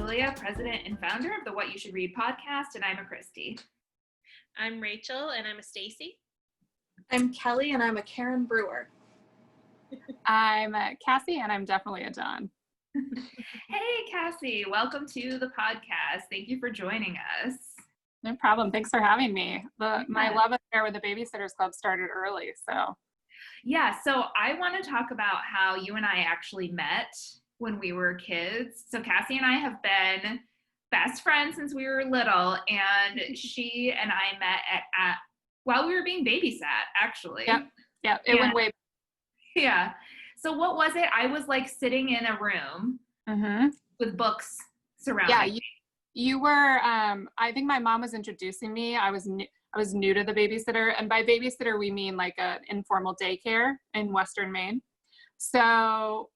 Julia, president and founder of the What You Should Read podcast, and I'm a Kristy. I'm Rachel, and I'm a Stacey. I'm Kelly, and I'm a Karen Brewer. I'm Kassie, and I'm definitely a John. Hey, Kassie, welcome to the podcast. Thank you for joining us. No problem. Thanks for having me. My love affair with the Babysitters Club started early, so. Yeah, so I want to talk about how you and I actually met when we were kids. So Kassie and I have been best friends since we were little, and she and I met at while we were being babysat, actually. Yep. It went way. Yeah. So what was it? I was like sitting in a room with books surrounding me. You were, I think my mom was introducing me. I was new to the babysitter, and by babysitter, we mean like an informal daycare in Western Maine. So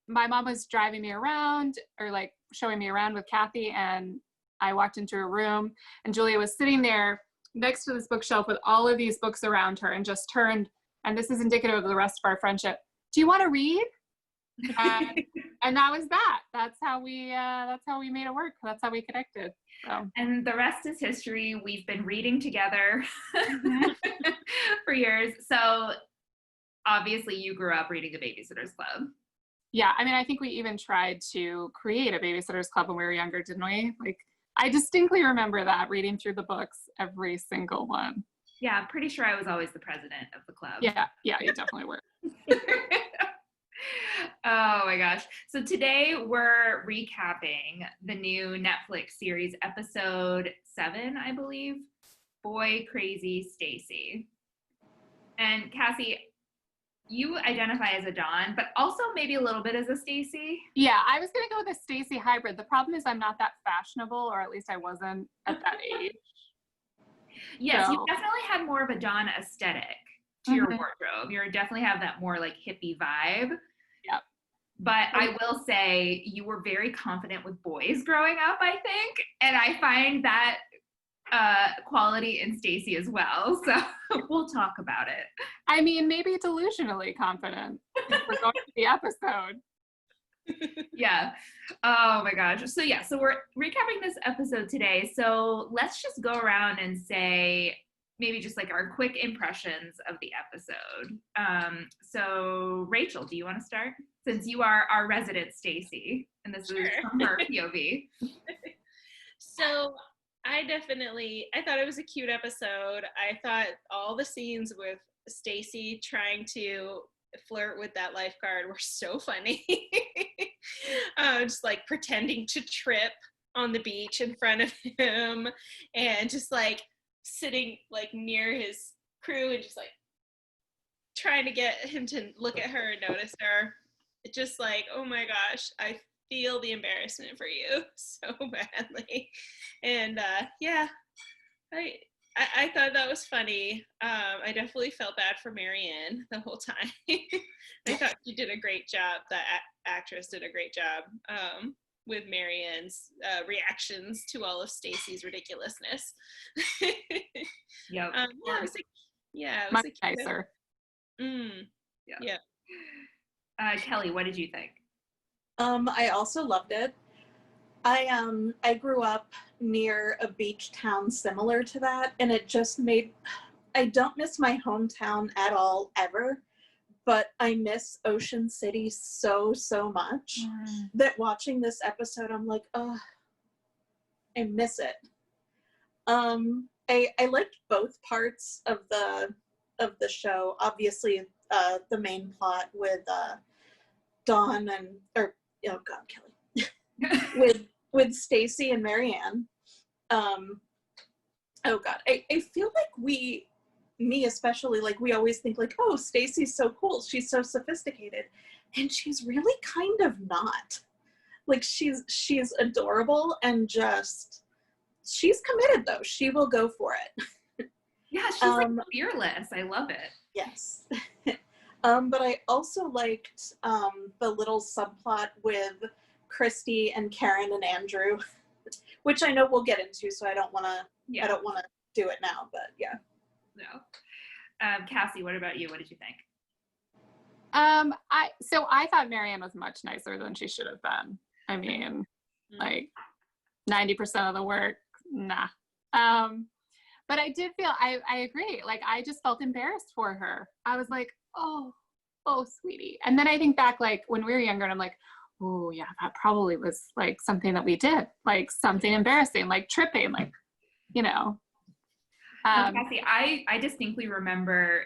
my mom was driving me around, or like showing me around with Kathy, and I walked into a room, and Julia was sitting there next to this bookshelf with all of these books around her, and just turned, and this is indicative of the rest of our friendship. Do you want to read? And that was that. That's how we made it work. That's how we connected. So. And the rest is history. We've been reading together for years. So obviously you grew up reading the Babysitters Club. Yeah, I mean, I think we even tried to create a Babysitters Club when we were younger, didn't we? Like, I distinctly remember that, reading through the books, every single one. Yeah, I'm pretty sure I was always the president of the club. Yeah, you definitely were. Oh my gosh. So today we're recapping the new Netflix series, episode 7, I believe, Boy Crazy Stacey. And Kassie, you identify as a Dawn, but also maybe a little bit as a Stacey. Yeah, I was going to go with a Stacey hybrid. The problem is I'm not that fashionable, or at least I wasn't at that age. Yes, so. You definitely had more of a Dawn aesthetic to your wardrobe. You definitely have that more like hippie vibe. Yep. But I will say you were very confident with boys growing up, I think. And I find that quality in Stacey as well. So we'll talk about it. I mean, maybe delusionally confident if we're going to the episode. Yeah. Oh my gosh. So yeah, so we're recapping this episode today. So let's just go around and say maybe just like our quick impressions of the episode. So Rachel, do you want to start? Since you are our resident Stacey, and this is from her POV. So I thought it was a cute episode. I thought all the scenes with Stacey trying to flirt with that lifeguard were so funny. Just like pretending to trip on the beach in front of him, and just like sitting like near his crew and just like trying to get him to look at her and notice her. It's just like, oh my gosh, I feel the embarrassment for you so badly. And yeah, I thought that was funny. I definitely felt bad for Marianne the whole time. I thought she did a great job. That actress did a great job with Marianne's reactions to all of Stacey's ridiculousness. Yep. It was much nicer. Yeah. Kelly, what did you think? I also loved it. I grew up near a beach town similar to that, and it just I don't miss my hometown at all, ever, but I miss Ocean City so much that watching this episode, I'm like, oh, I miss it. I liked both parts of the show. Obviously, the main plot with Dawn Kelly, with Stacey and Marianne. Oh God, I feel like me especially, like we always think like, oh, Stacey's so cool, she's so sophisticated, and she's really kind of not. Like she's adorable, and just she's committed though. She will go for it. Yeah, she's like fearless. I love it. Yes. But I also liked the little subplot with Kristy and Karen and Andrew, which I know we'll get into, so I don't want to do it now, but yeah. No. Kassie, what about you? What did you think? I thought Marianne was much nicer than she should have been. I mean, Like 90% of the work, nah. But I did feel, I agree. Like, I just felt embarrassed for her. I was like, oh, sweetie. And then I think back, like, when we were younger, and I'm like, oh, yeah, that probably was, like, something that we did. Like, something embarrassing, like tripping, like, you know. Kassie, I distinctly remember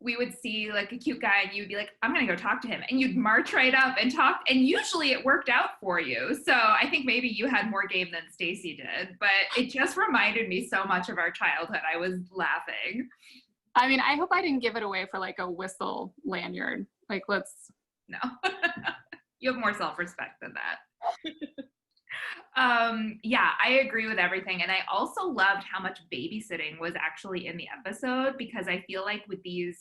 we would see like a cute guy and you'd be like, I'm gonna go talk to him, and you'd march right up and talk, and usually it worked out for you. So I think maybe you had more game than Stacey did, but it just reminded me so much of our childhood. I was laughing. I mean, I hope I didn't give it away for like a whistle lanyard. Like, let's. No. You have more self-respect than that. Yeah, I agree with everything. And I also loved how much babysitting was actually in the episode, because I feel like with these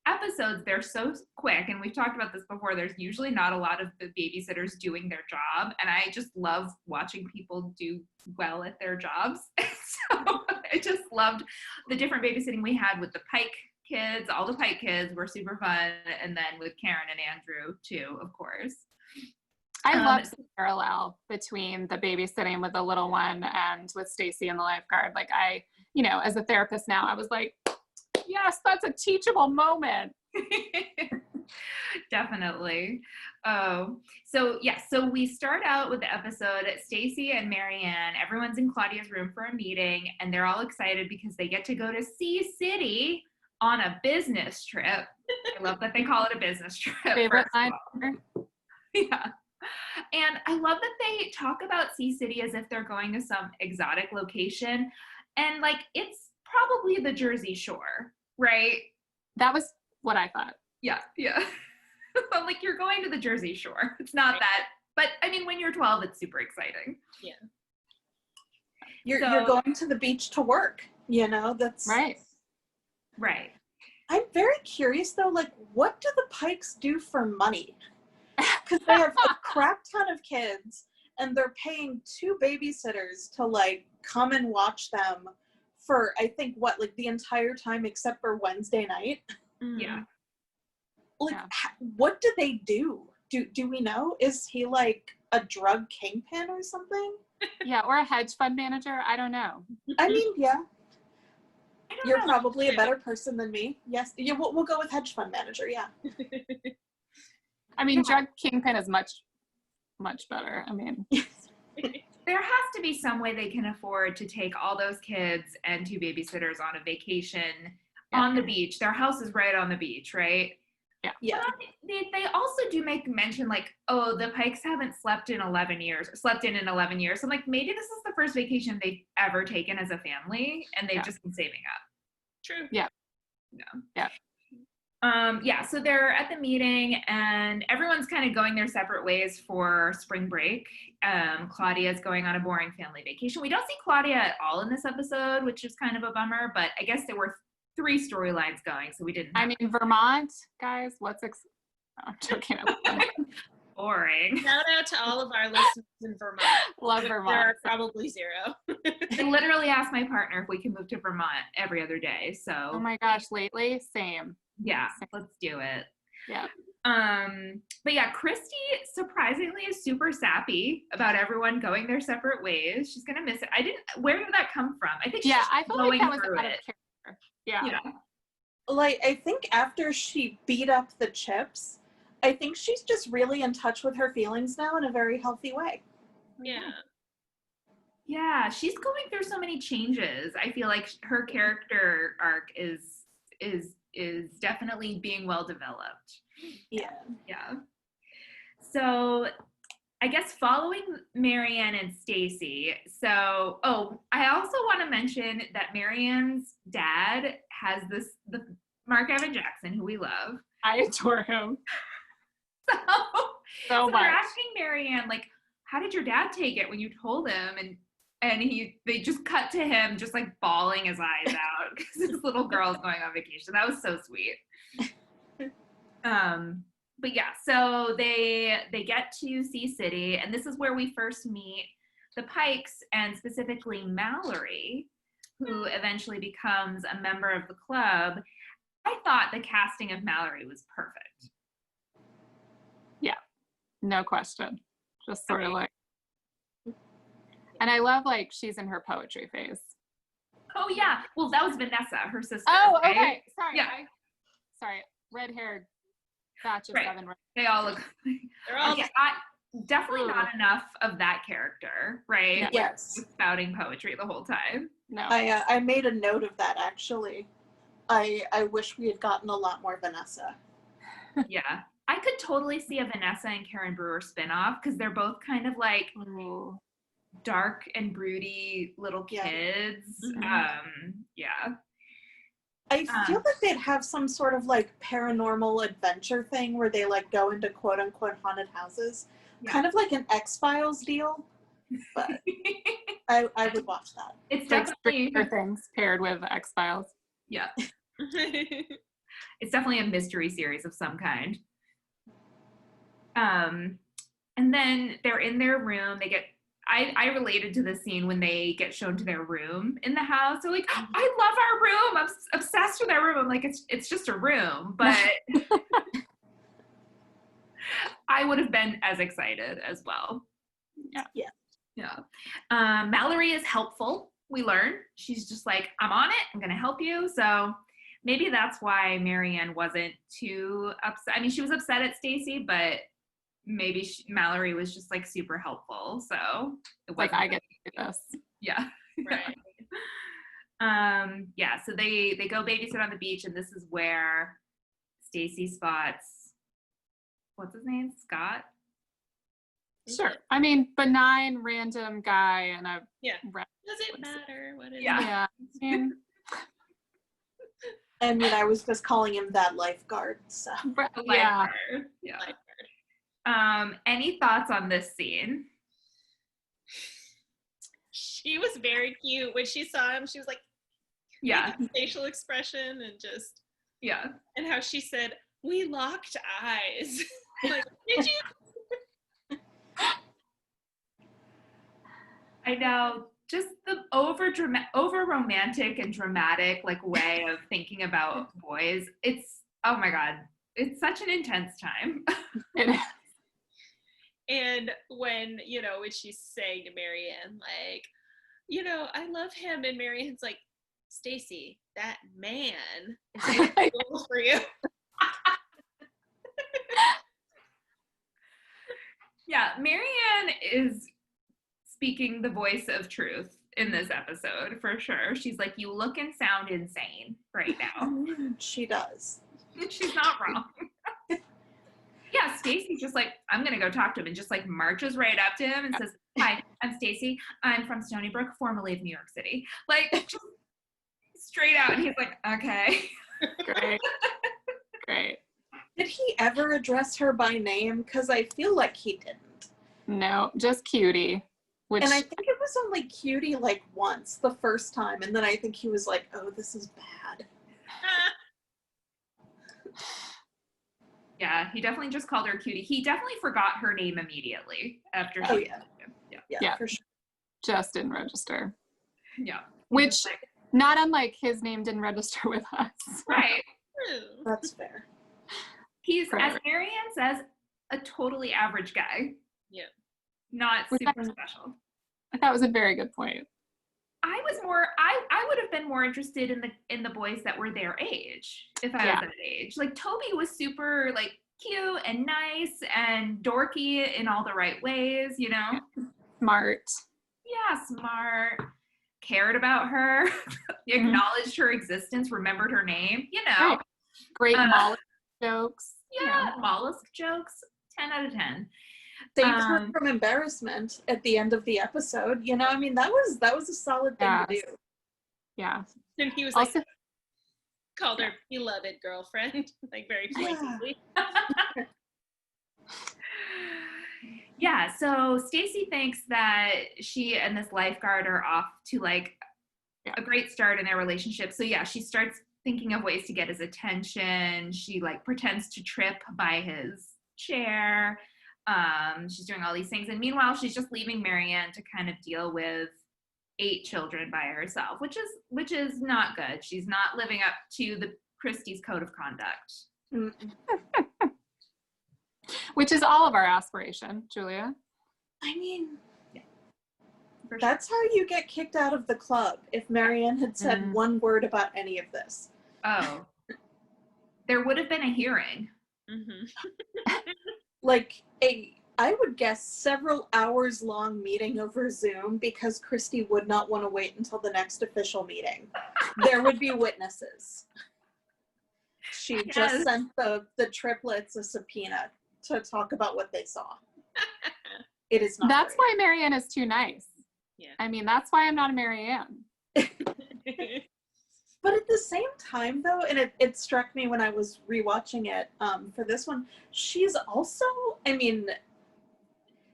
episodes, they're so quick. And we've talked about this before. There's usually not a lot of the babysitters doing their job. And I just love watching people do well at their jobs. So I just loved the different babysitting we had with the Pike kids. All the Pike kids were super fun. And then with Karen and Andrew too, of course. I love the parallel between the babysitting with the little one and with Stacey and the lifeguard. Like, I, you know, as a therapist now, I was like, yes, that's a teachable moment. Definitely. Oh, so yeah, so we start out with the episode, Stacey and Marianne, everyone's in Claudia's room for a meeting, and they're all excited because they get to go to Sea City on a business trip. I love that they call it a business trip. Favorite line? Yeah. And I love that they talk about Sea City as if they're going to some exotic location. And like, it's probably the Jersey Shore, right? That was what I thought. Yeah, yeah. I'm like, you're going to the Jersey Shore. It's not that, but I mean, when you're 12, it's super exciting. Yeah. You're going to the beach to work, you know, that's right. Right. I'm very curious though, like, what do the Pikes do for money? Because they have a crap ton of kids and they're paying 2 babysitters to like come and watch them for, I think, what, like the entire time except for Wednesday night. Yeah. Like, what do they do? Do we know? Is he like a drug kingpin or something? Yeah, or a hedge fund manager. I don't know. I mean, yeah. You're know. probably a better person than me. Yes. Yeah, we'll go with hedge fund manager. Yeah. I mean, drug kingpin is much, much better. I mean, there has to be some way they can afford to take all those kids and 2 babysitters on a vacation on the beach. Their house is right on the beach, right? Yeah. Yeah. But they also do make mention like, oh, the Pikes haven't slept in 11 years. So I'm like, maybe this is the first vacation they've ever taken as a family, and they've just been saving up. True. Yeah. Yeah. Yeah, so they're at the meeting and everyone's kind of going their separate ways for spring break. Claudia's going on a boring family vacation. We don't see Claudia at all in this episode, which is kind of a bummer, but I guess there were 3 storylines going, so we didn't. I mean, Vermont, guys, I'm joking. Boring. Shout out to all of our listeners in Vermont. Love Vermont. There are probably 0. I literally asked my partner if we can move to Vermont every other day, so. Oh my gosh, lately, same. Yeah, let's do it. Yeah. But yeah, Kristy surprisingly is super sappy about everyone going their separate ways. She's gonna miss it. Where did that come from? I think she's I felt going like that was through out of it. character. Yeah. Like, I think after she beat up the Chips, I think she's just really in touch with her feelings now in a very healthy way. Yeah. Yeah, she's going through so many changes. I feel like her character arc is definitely being well developed. Yeah. Yeah. So I guess following Marianne and Stacey. So, I also want to mention that Marianne's dad has the Mark Evan Jackson, who we love. I adore him. So much. they're asking Marianne, like, how did your dad take it when you told him? And they just cut to him just like bawling his eyes out because his little girl's going on vacation. That was so sweet. But yeah, so they get to Sea City, and this is where we first meet the Pikes, and specifically Mallory, who eventually becomes a member of the club. I thought the casting of Mallory was perfect. Yeah, no question. Just sort of like, And I love like she's in her poetry phase. Oh yeah. Well, that was Vanessa, her sister. Oh, right? okay. Sorry. Yeah. Sorry. Red-haired batch of Right. 7. They all look. They're all Definitely Ooh. not enough of that character, right? No. Yes. With spouting poetry the whole time. No. I made a note of that actually. I wish we had gotten a lot more Vanessa. Yeah. I could totally see a Vanessa and Karen Brewer spinoff because they're both kind of like Ooh. dark and broody little Yeah. kids. Mhm. Yeah. I feel like they'd have some sort of like paranormal adventure thing where they like go into quote unquote haunted houses. Yeah. Kind of like an X-Files deal. But I would watch that. It's Like definitely Stranger Things paired with X-Files. yeah. It's definitely a mystery series of some kind. And then they're in their room. They get I related to the scene when they get shown to their room in the house. They're like, I love our room. I'm obsessed with our room. I'm like, it's just a room, but I would have been as excited as well. Yeah. Mallory is helpful. We learn she's just like, I'm on it. I'm gonna help you. So maybe that's why Marianne wasn't too upset. I mean, she was upset at Stacey, but maybe Mallory was just like super helpful. So it Like, wasn't I get to do this. yeah. Right. Yeah, so they go babysit on the beach, and this is where Stacey spots, what's his name? Scott? Sure. I mean, benign random guy and a Yeah. ra- Does it matter what it Yeah. is? yeah. I mean, I mean, I was just calling him that lifeguard, so. The yeah. lifeguard. Yeah. Lifeguard. Any thoughts on this scene? She was very cute. When she saw him, she was like, Yeah. facial expression and just, Yeah. and how she said, we locked eyes. Like, did you? I know, just the over romantic and dramatic like way of thinking about boys. It's, oh my God, it's such an intense time. It is. And when, when she's saying to Marianne, like, I love him. And Marianne's like, Stacey, that man is a goal for you. Yeah, Marianne is speaking the voice of truth in this episode for sure. She's like, you look and sound insane right now. She does. She's not wrong. Yeah, Stacey's just like, I'm gonna go talk to him, and just like marches right up to him and says, hi, I'm Stacey. I'm from Stony Brook, formerly of New York City. Like, just straight out. And he's like, okay. Great. Great. Did he ever address her by name? Because I feel like he didn't. No, just cutie. Which And I think it was only cutie like once, the first time. And then I think he was like, oh, this is bad. Yeah, he definitely just called her cutie. He definitely forgot her name immediately after she. Oh, yeah. Yeah. Yeah, for sure. just didn't register. Yeah. Which, not unlike his name didn't register with us. Right. True. That's fair. He's, Right. as Marianne says, a totally average guy. Yeah. Not Which super special. That was a very good point. I was more. I would have been more interested in the boys that were their age if I was Yeah. that age. Like Toby was super like cute and nice and dorky in all the right ways. Smart. Yeah, smart. Cared about her. Acknowledged her existence. Remembered her name. Right. Great mollusk jokes. Yeah, mollusk jokes. 10 out of 10. Saved her from embarrassment at the end of the episode. I mean, that was a solid thing to do. Yeah. And he was Also, like, called her beloved girlfriend, like very pointedly. Yeah, so Stacey thinks that she and this lifeguard are off to like a great start in their relationship. So yeah, she starts thinking of ways to get his attention. She like pretends to trip by his chair. She's doing all these things. And meanwhile, she's just leaving Marianne to kind of deal with 8 children by herself, which is not good. She's not living up to the Kristy's code of conduct. which is all of our aspiration, Julia. I mean, For sure. That's how you get kicked out of the club. If Marianne had said one word about any of this. Oh. There would have been a hearing. Like I would guess several hours long meeting over Zoom because Kristy would not want to wait until the next official meeting. There would be witnesses. She just sent the triplets a subpoena to talk about what they saw. It is not. That's why Marianne is too nice. Yeah. I mean, that's why I'm not a Marianne. But at the same time, though, and it struck me when I was rewatching it for this one, she's also, I mean,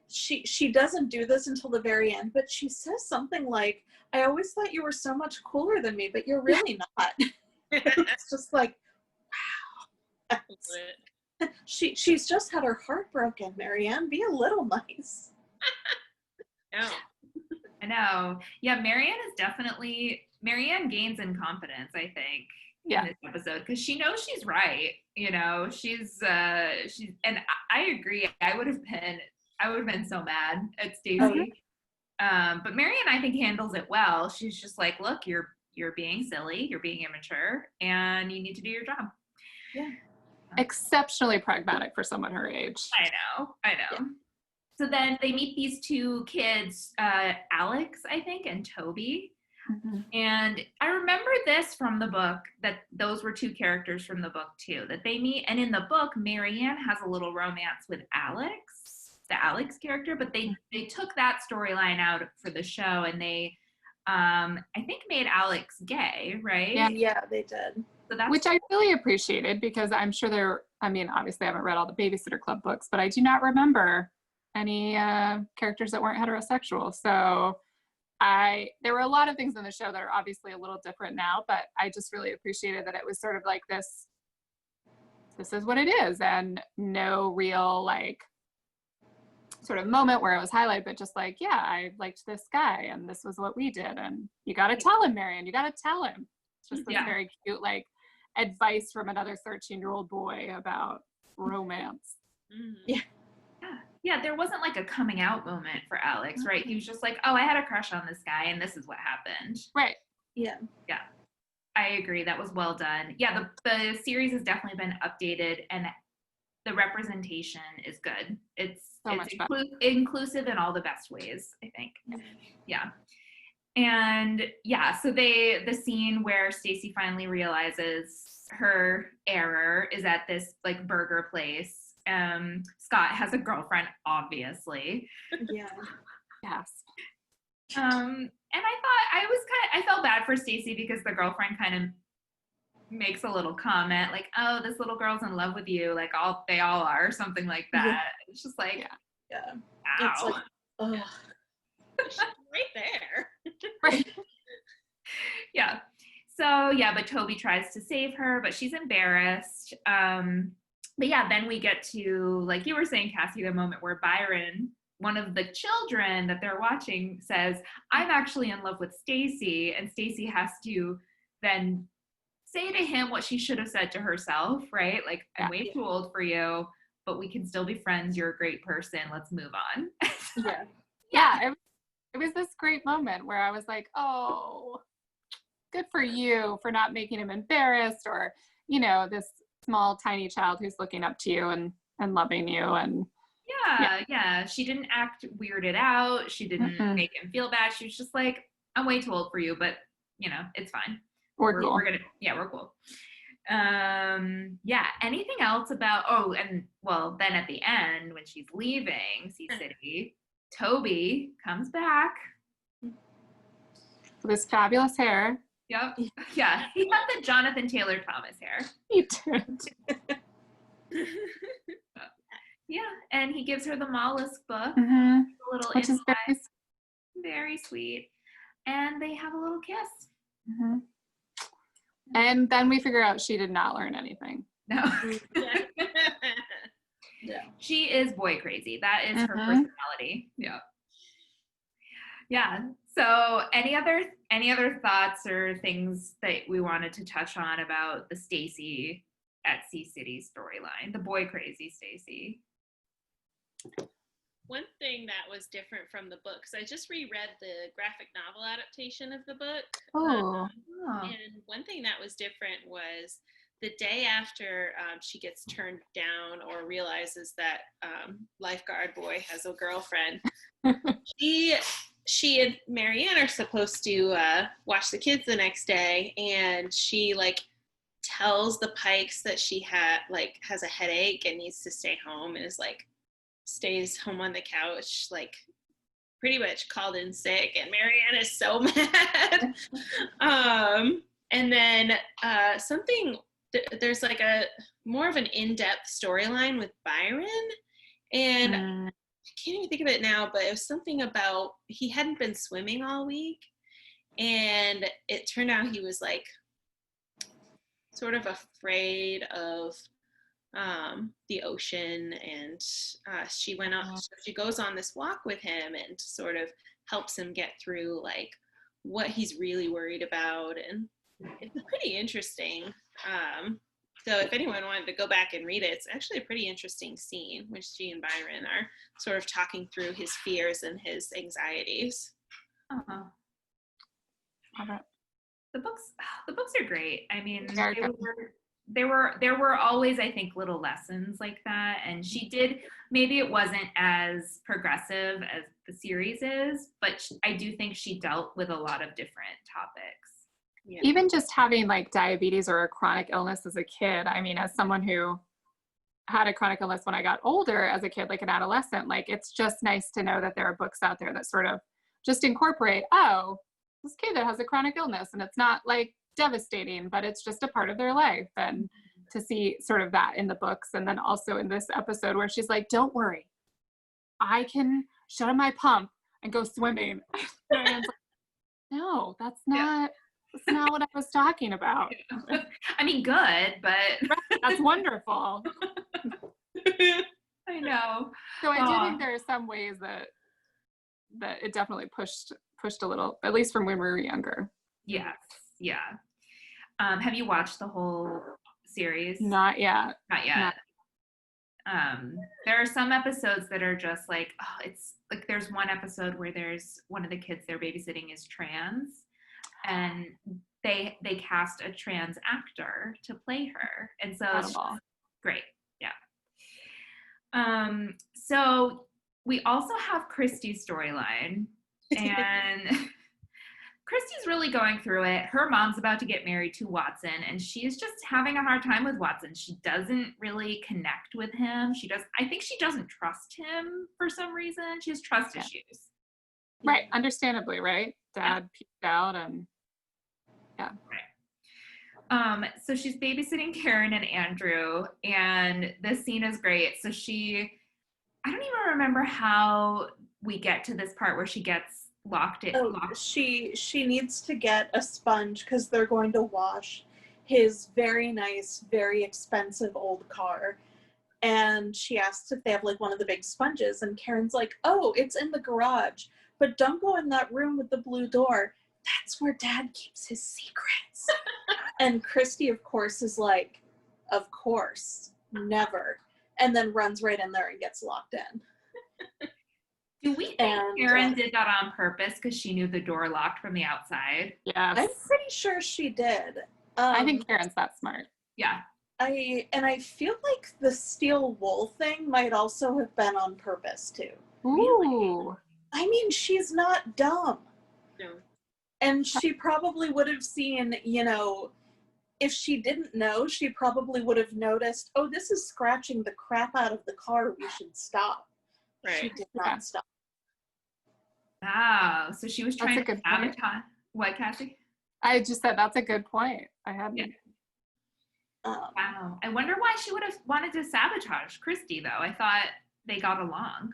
she doesn't do this until the very end, but she says something like, I always thought you were so much cooler than me, but you're really not. It's just like, wow. She's just had her heart broken, Marianne. Be a little nice. No. I know. Yeah, Marianne gains in confidence, I think, in this episode, because she knows she's right. You know, she's and I agree. I would have been so mad at Stacey. But Marianne, I think, handles it well. She's just like, look, you're being silly, you're being immature, and you need to do your job. Yeah. Exceptionally pragmatic for someone her age. I know. Yeah. So then they meet these two kids, Alex, I think, and Toby. And I remember this from the book, that those were two characters from the book too, that they meet. And in the book, Marianne has a little romance with Alex, the Alex character, but they took that storyline out for the show, and they, I think, made Alex gay, right? Yeah, they did. So that's Which I really appreciated, because I'm sure obviously I haven't read all the Babysitter Club books, but I do not remember any characters that weren't heterosexual. So there were a lot of things in the show that are obviously a little different now, but I just really appreciated that it was sort of like this is what it is, and no real like sort of moment where it was highlighted, but just like, yeah, I liked this guy and this was what we did, and you got to tell him, Marianne, you got to tell him. It's just this very cute like advice from another 13-year-old boy about romance. Yeah, there wasn't like a coming out moment for Alex, right? He was just like, oh, I had a crush on this guy and this is what happened. Right. Yeah. Yeah, I agree. That was well done. Yeah, the series has definitely been updated, and the representation is good. It's inclusive in all the best ways, I think. Yeah. And yeah, so the scene where Stacey finally realizes her error is at this like burger place. Scott has a girlfriend, obviously. Yeah. Yes. And I felt bad for Stacey, because the girlfriend kind of makes a little comment like, oh, this little girl's in love with you, like they all are, or something like that. Yeah. It's just like, yeah. Ow. It's like, ugh. She's right there. Right. Yeah. So yeah, but Toby tries to save her, but she's embarrassed. But yeah, then we get to, like you were saying, Kassie, the moment where Byron, one of the children that they're watching, says, I'm actually in love with Stacey, and Stacey has to then say to him what she should have said to herself, right? Like, I'm way too old for you, but we can still be friends. You're a great person. Let's move on. Yeah. It was this great moment where I was like, oh, good for you for not making him embarrassed, or, you know, this small, tiny child who's looking up to you and loving you. And yeah. She didn't act weirded out. She didn't make him feel bad. She was just like, I'm way too old for you, but, you know, it's fine. We're cool. We're cool. Anything else about, then at the end, when she's leaving Sea City, Toby comes back with his fabulous hair. Yep. Yeah. He had the Jonathan Taylor Thomas hair. He did. Yeah. And he gives her the mollusk book. Mm-hmm. A little Which is very sweet. And they have a little kiss. Mm-hmm. And then we figure out she did not learn anything. No. Yeah. She is boy crazy. That is her personality. Yeah. Yeah. So any other thoughts or things that we wanted to touch on about the Stacey at Sea City storyline, the boy crazy Stacey? One thing that was different from the book, because I just reread the graphic novel adaptation of the book. Oh. And one thing that was different was the day after she gets turned down or realizes that lifeguard boy has a girlfriend, she and Marianne are supposed to watch the kids the next day, and she like tells the Pikes that she has a headache and needs to stay home, and is like stays home on the couch, like pretty much called in sick, and Marianne is so mad. And then there's like a more of an in-depth storyline with Byron, and I can't even think of it now, but it was something about he hadn't been swimming all week, and it turned out he was like sort of afraid of the ocean, and she goes on this walk with him and sort of helps him get through like what he's really worried about, and it's pretty interesting. So if anyone wanted to go back and read it, it's actually a pretty interesting scene when she and Byron are sort of talking through his fears and his anxieties. The books are great. I mean, there were always, I think, little lessons like that, and she did, maybe it wasn't as progressive as the series is, but I do think she dealt with a lot of different topics. Yeah. Even just having like diabetes or a chronic illness as a kid, I mean, as someone who had a chronic illness when I got older as a kid, like an adolescent, like it's just nice to know that there are books out there that sort of just incorporate, oh, this kid that has a chronic illness, and it's not like devastating, but it's just a part of their life. And to see sort of that in the books, and then also in this episode where she's like, don't worry, I can shut on my pump and go swimming. And like, no, that's not what I was talking about. I mean, good, but right, that's wonderful. I know. So I do think there are some ways that it definitely pushed a little, at least from when we were younger. Yes. Yeah. Have you watched the whole series? Not yet. There are some episodes that are just like, it's like there's one episode where there's one of the kids they're babysitting is trans, and they cast a trans actor to play her, and so it's just great. Yeah. So we also have Kristy's storyline, and Kristy's really going through it. Her mom's about to get married to Watson, and she's just having a hard time with Watson. She doesn't really connect with him. I think she doesn't trust him for some reason. She has trust issues. Right, understandably, right? Dad peeked out, and right. So she's babysitting Karen and Andrew, and this scene is great. So I don't even remember how we get to this part where she gets locked. She needs to get a sponge because they're going to wash his very nice, very expensive old car. And she asks if they have like one of the big sponges, and Karen's like, oh, it's in the garage, but don't go in that room with the blue door. That's where Dad keeps his secrets. And Kristy, of course, is like, of course, never. And then runs right in there and gets locked in. Do we think Karen did that on purpose because she knew the door locked from the outside? Yes. I'm pretty sure she did. I think Karen's that smart. Yeah. I feel like the steel wool thing might also have been on purpose too. Ooh. I mean, she's not dumb. No. And she probably would have seen, if she didn't know, she probably would have noticed, oh, this is scratching the crap out of the car. We should stop. Right. She did not stop. Wow. So she was trying to sabotage. What, Kassie? I just said that's a good point. I hadn't. Yeah. Wow. I wonder why she would have wanted to sabotage Kristy, though. I thought they got along.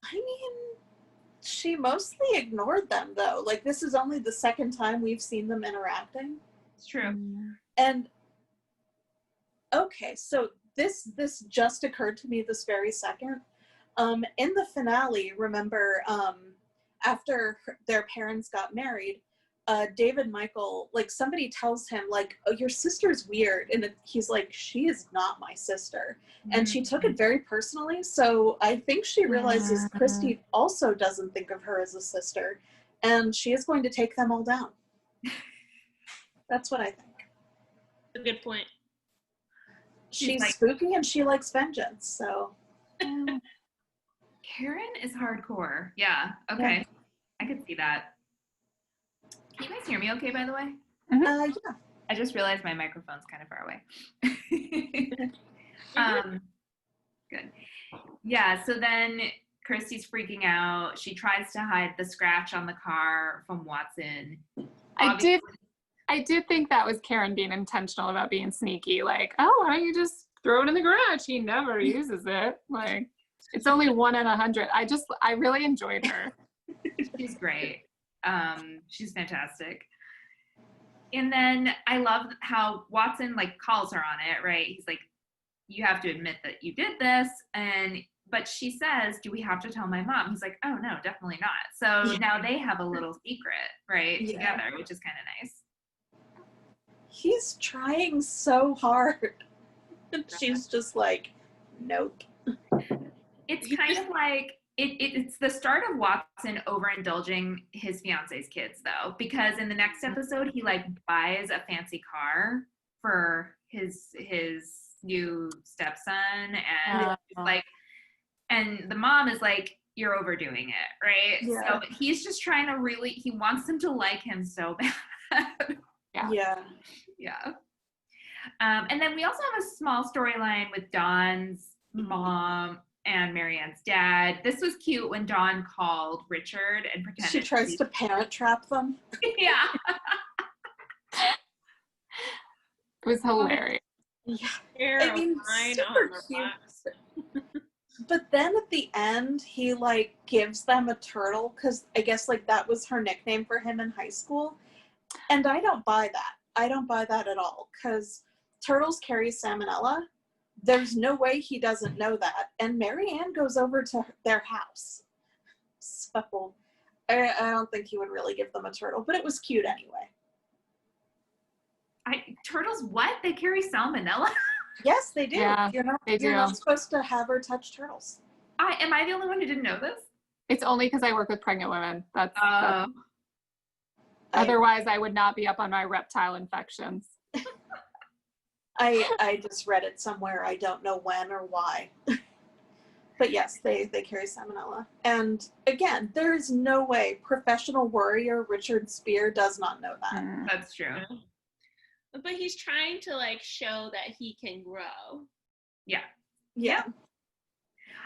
I mean, she mostly ignored them, though. Like, this is only the second time we've seen them interacting. It's true. And, okay, so this just occurred to me this very second. In the finale, remember, after their parents got married, David Michael, like somebody tells him like, oh, your sister's weird. And he's like, she is not my sister. And she took it very personally. So I think she realizes Kristy also doesn't think of her as a sister. And she is going to take them all down. That's what I think. A good point. She's spooky and she likes vengeance. So Karen is hardcore. Yeah. Okay. Yeah. I could see that. Can you guys hear me okay, by the way? Yeah. I just realized my microphone's kind of far away. Good. Yeah, so then Kristy's freaking out. She tries to hide the scratch on the car from Watson. I did think that was Karen being intentional about being sneaky. Like, oh, why don't you just throw it in the garage? He never uses it. Like, it's only 1 in 100. I really enjoyed her. She's great. She's fantastic. And then I love how Watson like calls her on it, right? He's like, you have to admit that you did this. But she says, do we have to tell my mom? He's like, oh no, definitely not. So now they have a little secret, right? Together, which is kind of nice. He's trying so hard. And she's just like, nope. It's kind of like, it's the start of Watson overindulging his fiance's kids, though, because in the next episode, he like buys a fancy car for his new stepson, and like, and the mom is like, you're overdoing it, right? Yeah. So he's just trying to he wants them to like him so bad. Yeah. And then we also have a small storyline with Dawn's mom and Marianne's dad. This was cute when Dawn called Richard and pretended she tries to parent trap them. Yeah. It was hilarious. Yeah. I mean, super cute. But then at the end, he like gives them a turtle because I guess like that was her nickname for him in high school. And I don't buy that. I don't buy that at all because turtles carry salmonella. There's no way he doesn't know that. And Marianne goes over to their house. So I don't think he would really give them a turtle, but it was cute anyway. Turtles what? They carry salmonella? Yes, they do. Yeah, You're not supposed to have her touch turtles. Am I the only one who didn't know this? It's only because I work with pregnant women. That's otherwise I would not be up on my reptile infections. I just read it somewhere. I don't know when or why. But yes, they carry salmonella. And again, there is no way professional warrior Richard Spear does not know that. That's true. But he's trying to like show that he can grow. Yeah.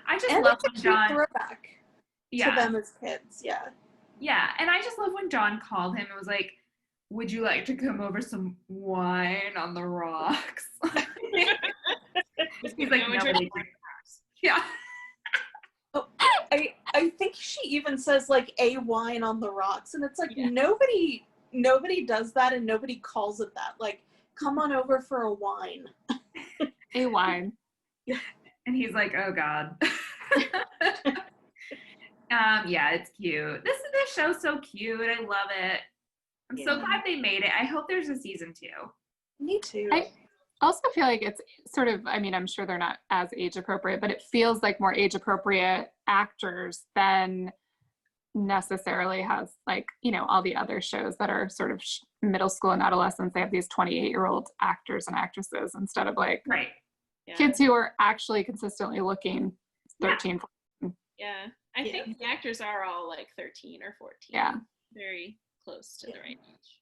I just love when Dawn throwback to them as kids. Yeah, and I just love when Dawn called him and was like, would you like to come over some wine on the rocks? He's like, nobody. Yeah. Oh, I think she even says like a wine on the rocks, and it's like nobody does that, and nobody calls it that. Like, come on over for a wine. A wine. And he's like, oh God. It's cute. This show's so cute. I love it. I'm so glad they made it. I hope there's a season 2. Me too. I also feel like it's sort of, I mean, I'm sure they're not as age appropriate, but it feels like more age appropriate actors than necessarily has like, all the other shows that are sort of middle school and adolescents. They have these 28-year-old actors and actresses instead of like kids who are actually consistently looking 13, 14. Yeah. I think the actors are all like 13 or 14. Yeah. Very close to the right age.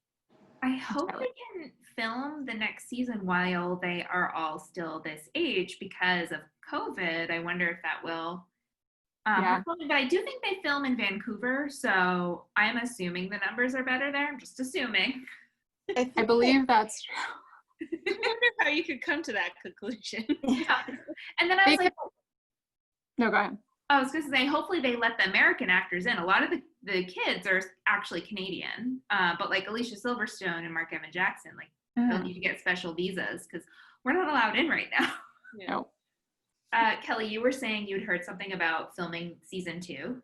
I hope they can film the next season while they are all still this age because of COVID. I wonder if that will. But I do think they film in Vancouver, so I'm assuming the numbers are better there. I'm just assuming. I believe that's true. I wonder how you could come to that conclusion. And then I was like, no, go ahead. I was going to say, hopefully they let the American actors in. A lot of the kids are actually Canadian, but like Alicia Silverstone and Mark Evan Jackson, like they'll need to get special visas because we're not allowed in right now. No. Kelly, you were saying you'd heard something about filming season 2.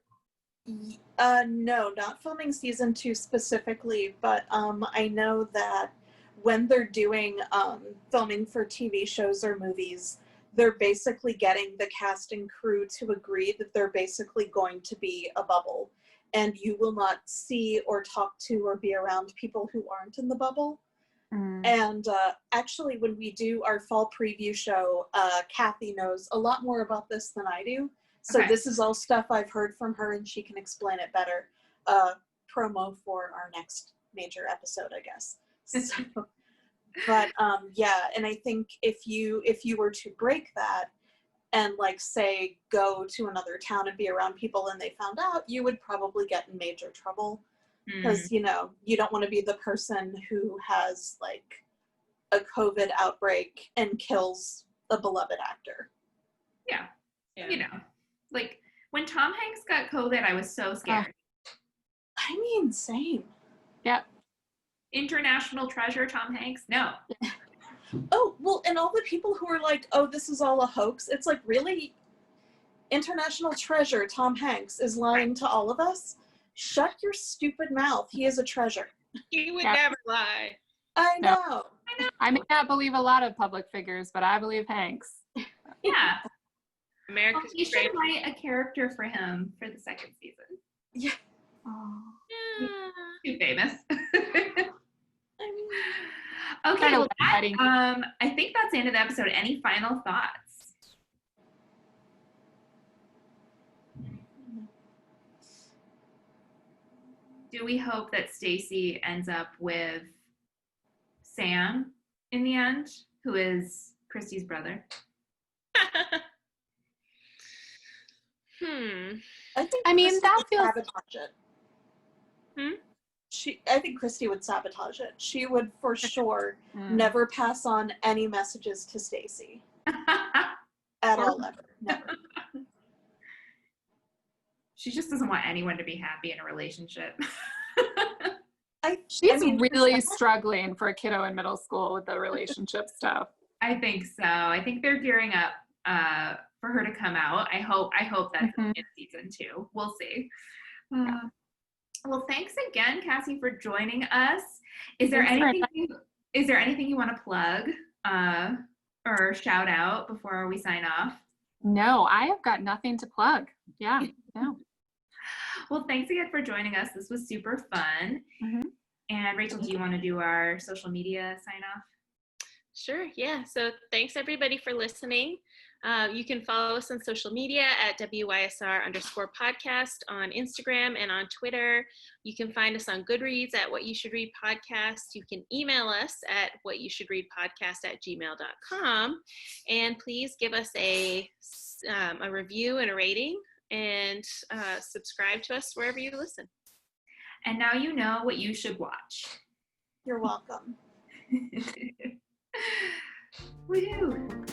No, not filming season 2 specifically, but I know that when they're doing filming for TV shows or movies, they're basically getting the cast and crew to agree that they're basically going to be a bubble, and you will not see or talk to or be around people who aren't in the bubble. And actually, when we do our fall preview show, Kathy knows a lot more about this than I do. So Okay. this is all stuff I've heard from her, and she can explain it better. Promo for our next major episode, I guess. So, but yeah, and I think if you were to break that and like say go to another town and be around people and they found out, you would probably get in major trouble. Because, you know, you don't want to be the person who has, like, a COVID outbreak and kills a beloved actor. Yeah. You know, like, when Tom Hanks got COVID, I was so scared. I mean, same. Yep. International treasure, Tom Hanks? No. Oh, well, and all the people who are like, oh, this is all a hoax. It's like, really? International treasure, Tom Hanks, is lying to all of us? Shut your stupid mouth. He is a treasure. He would never lie. I No. know. I may not believe a lot of public figures, but I believe Hanks. Yeah. America's You should great. write a character for him for the second season. Yeah. Oh. Yeah. Too famous. I mean, Okay, Kinda well, exciting. I think that's the end of the episode. Any final thoughts? Do we hope that Stacey ends up with Sam in the end, who is Kristy's brother? I think I mean, Kristy that would feels- sabotage it. Hmm? I think Kristy would sabotage it. She would for sure Mm. never pass on any messages to Stacey at all, ever. Never. She just doesn't want anyone to be happy in a relationship. She's mean, really struggling for a kiddo in middle school with the relationship stuff. I think so. I think they're gearing up for her to come out. I hope that's Mhm. in season 2. We'll see. Well, thanks again, Kassie, for joining us. Is there Thanks for anything you want to plug or shout out before we sign off? No, I have got nothing to plug. Yeah, no. Well, thanks again for joining us. This was super fun. Mhm. And Rachel, do you want to do our social media sign off? Sure, yeah. So thanks everybody for listening. You can follow us on social media at WYSR_podcast on Instagram and on Twitter. You can find us on Goodreads at What You Should Read Podcast. You can email us at whatyoushouldreadpodcast@gmail.com. And please give us a review and a rating, and subscribe to us wherever you listen. And now you know what you should watch. You're welcome. Woohoo!